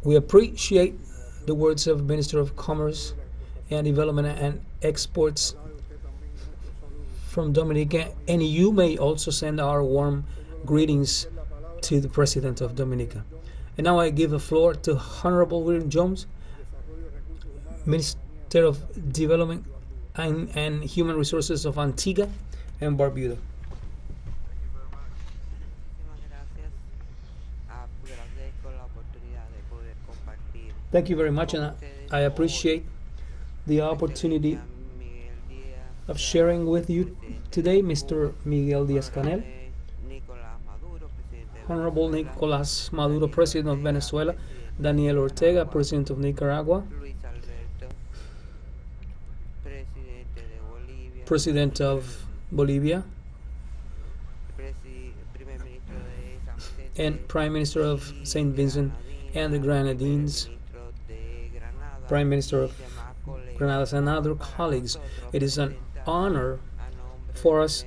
We appreciate the words of Minister of Commerce and Development and Exports from Dominica, and you may also send our warm greetings to the President of Dominica. And now I give the floor to Honorable William Jones, Minister of Development and Human Resources of Antigua and Barbuda. Thank you very much, and I appreciate the opportunity of sharing with you today Mr. Miguel Díaz-Canel, Honorable Nicolás Maduro, President of Venezuela, Daniel Ortega, President of Nicaragua, President of Bolivia, and Prime Minister of St. Vincent and the Grenadines, Prime Minister of Grenada, and other colleagues. It is an honor for us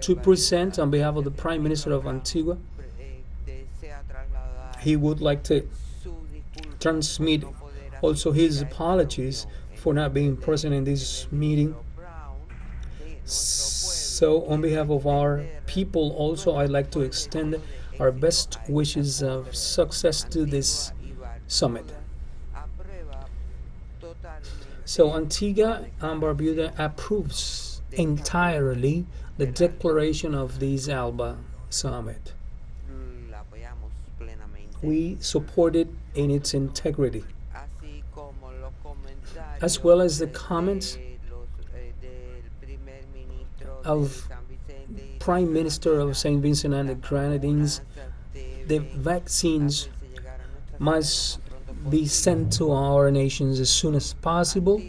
to present on behalf of the Prime Minister of Antigua. He would like to transmit also his apologies for not being present in this meeting. So on behalf of our people also, I'd like to extend our best wishes of success to this summit. So Antigua and Barbuda approves entirely the declaration of this ALBA summit. We support it in its integrity, as well as the comments of Prime Minister of St. Vincent and the Grenadines. The vaccines must be sent to our nations as soon as possible.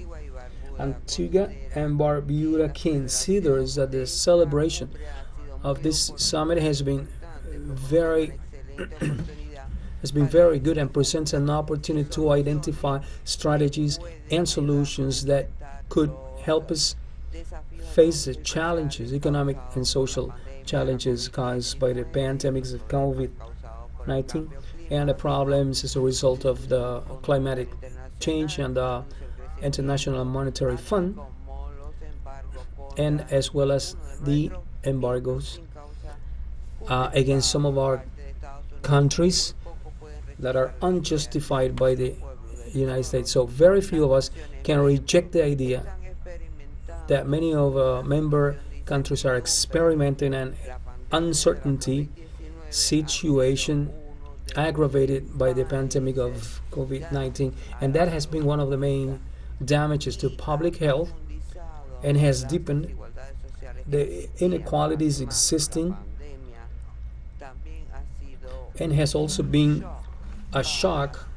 Antigua and Barbuda considers that the celebration of this summit has been very good and presents an opportunity to identify strategies and solutions that could help us face the challenges, economic and social challenges caused by the pandemics of COVID-19 and the problems as a result of the climatic change and the International Monetary Fund, and as well as the embargoes against some of our countries that are unjustified by the United States. So very few of us can reject the idea that many of member countries are experimenting an uncertainty situation aggravated by the pandemic of COVID-19, and that has been one of the main damages to public health and has deepened the inequalities existing, and has also been a shock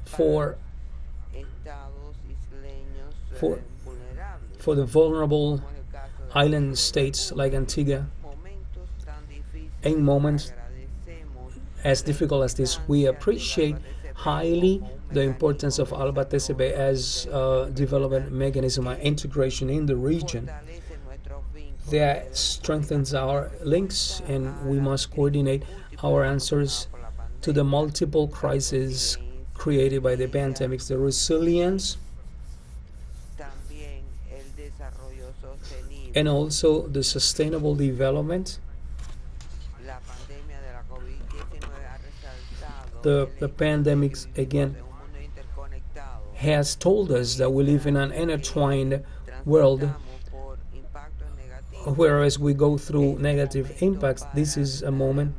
for the vulnerable island states like Antigua. In moments as difficult as this, we appreciate highly the importance of ALBA-TCP as a development mechanism and integration in the region that strengthens our links, and we must coordinate our answers to the multiple crises created by the pandemics, the resilience, and also the sustainable development. The pandemics again has told us that we live in an intertwined world, whereas we go through negative impacts. This is a moment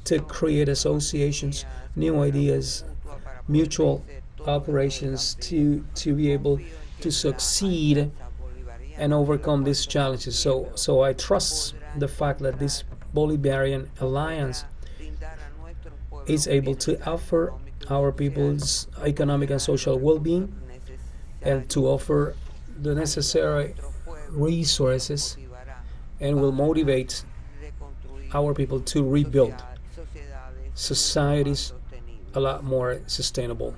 to create associations, new ideas, mutual operations to be able to succeed and overcome these challenges. So I trust the fact that this Bolivarian Alliance is able to offer our people's economic and social well-being and to offer the necessary resources, and will motivate our people to rebuild societies a lot more sustainable.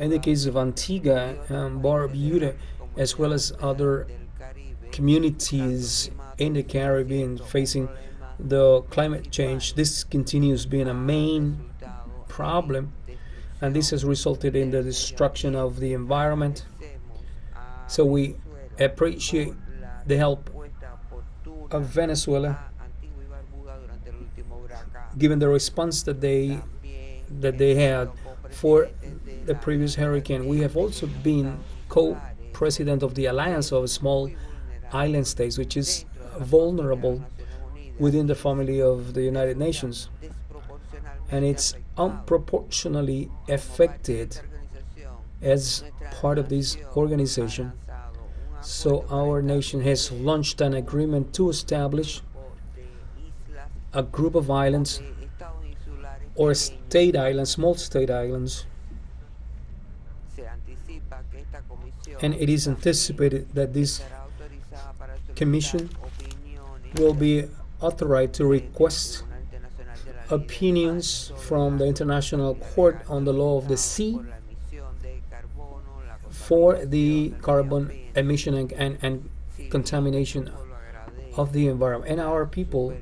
In the case of Antigua and Barbuda, as well as other communities in the Caribbean facing the climate change, this continues being a main problem, and this has resulted in the destruction of the environment. So we appreciate the help of Venezuela, given the response that they had for the previous hurricane. We have also been co-president of the Alliance of Small Island States, which is vulnerable within the family of the United Nations, and it's unproportionally affected as part of this organization. So our nation has launched an agreement to establish a group of islands or state islands, small state islands, and it is anticipated that this commission will be authorized to request opinions from the International Court on the Law of the Sea for the carbon emission and contamination of the environment. And our people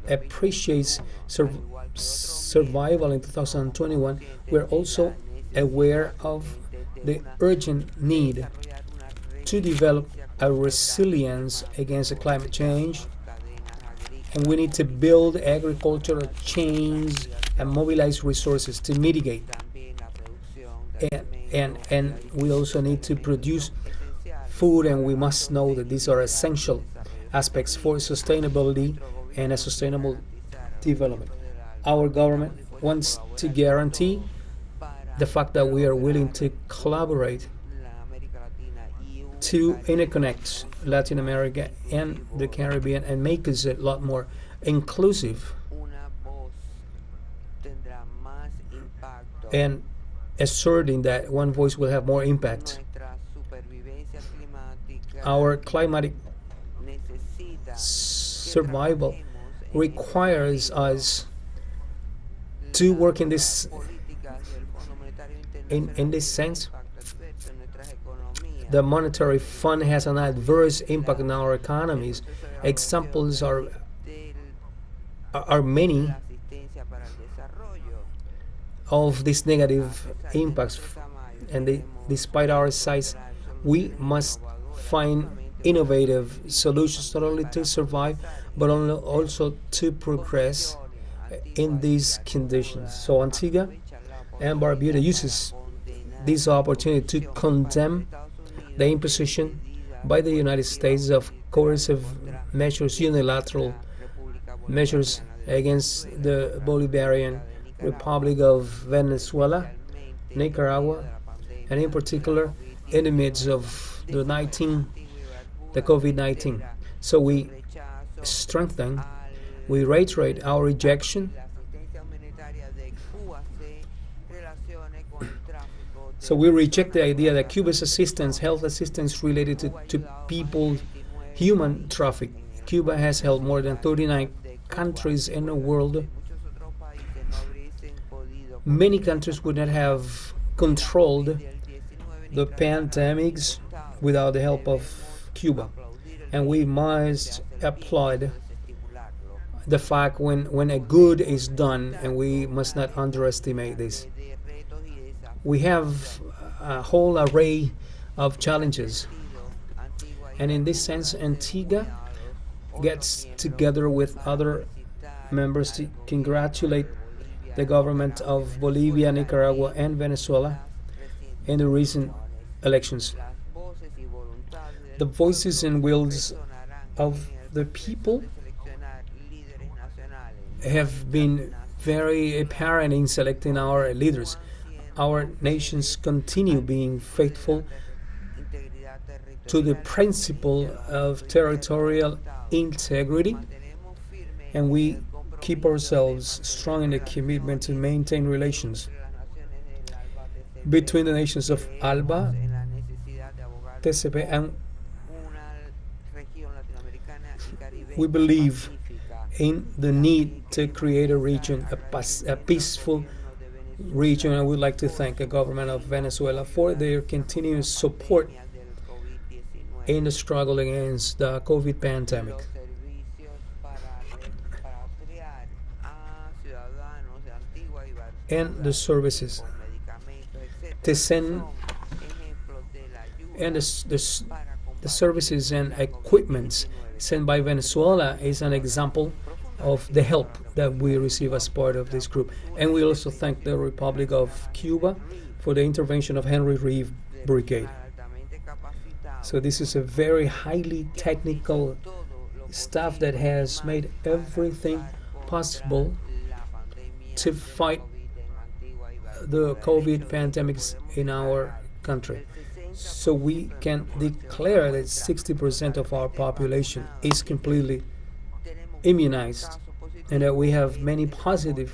appreciates survival in 2021. We're also aware of the urgent need to develop a resilience against the climate change, and we need to build agricultural chains and mobilize resources to mitigate. And we also need to produce food, and we must know that these are essential aspects for sustainability and a sustainable development. Our government wants to guarantee the fact that we are willing to collaborate to interconnect Latin America and the Caribbean and make us a lot more inclusive, and asserting that one voice will have more impact. Our climatic survival requires us to work in this sense. The monetary fund has an adverse impact on our economies. Examples are many of these negative impacts, and despite our size, we must find innovative solutions not only to survive but also to progress in these conditions. So Antigua and Barbuda uses this opportunity to condemn the imposition by the United States of coercive measures, unilateral measures against the Bolivarian Republic of Venezuela, Nicaragua, and in particular in the midst of the COVID-19. So we reiterate our rejection. So we reject the idea that Cuba's health assistance related to people, human traffic. Cuba has helped more than 39 countries in the world. Many countries would not have controlled the pandemics without the help of Cuba. And we must applaud the fact when a good is done, and we must not underestimate this. We have a whole array of challenges, and in this sense, Antigua gets together with other members to congratulate the government of Bolivia, Nicaragua, and Venezuela in the recent elections. The voices and wills of the people have been very apparent in selecting our leaders. Our nations continue being faithful to the principle of territorial integrity, and we keep ourselves strong in the commitment to maintain relations between the nations of ALBA, TCP, and we believe in the need to create a region, a peaceful region. I would like to thank the government of Venezuela for their continuous support in the struggle against the COVID pandemic. and the services. To send and the services and equipments sent by Venezuela is an example of the help that we receive as part of this group. And we also thank the Republic of Cuba for the intervention of Henry Reeve Brigade. So this is a very highly technical staff that has made everything possible to fight the COVID pandemics in our country. So we can declare that 60% of our population is completely immunized, and that we have many positive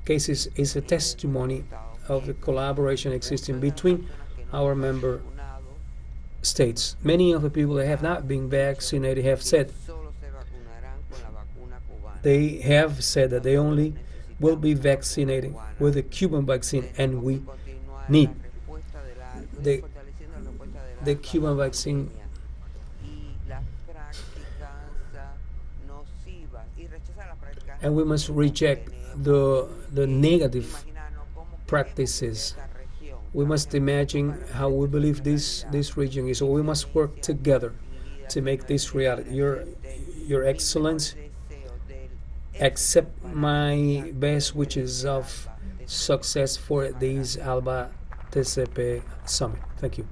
cases is a testimony of the collaboration existing between our member states. Many of the people that have not been vaccinated have said that they only will be vaccinated with the Cuban vaccine, and we need the Cuban vaccine. And we must reject the negative practices. We must imagine how we believe this region is. So we must work together to make this reality. Your Excellency, accept my best wishes of success for this ALBA TCP summit. Thank you.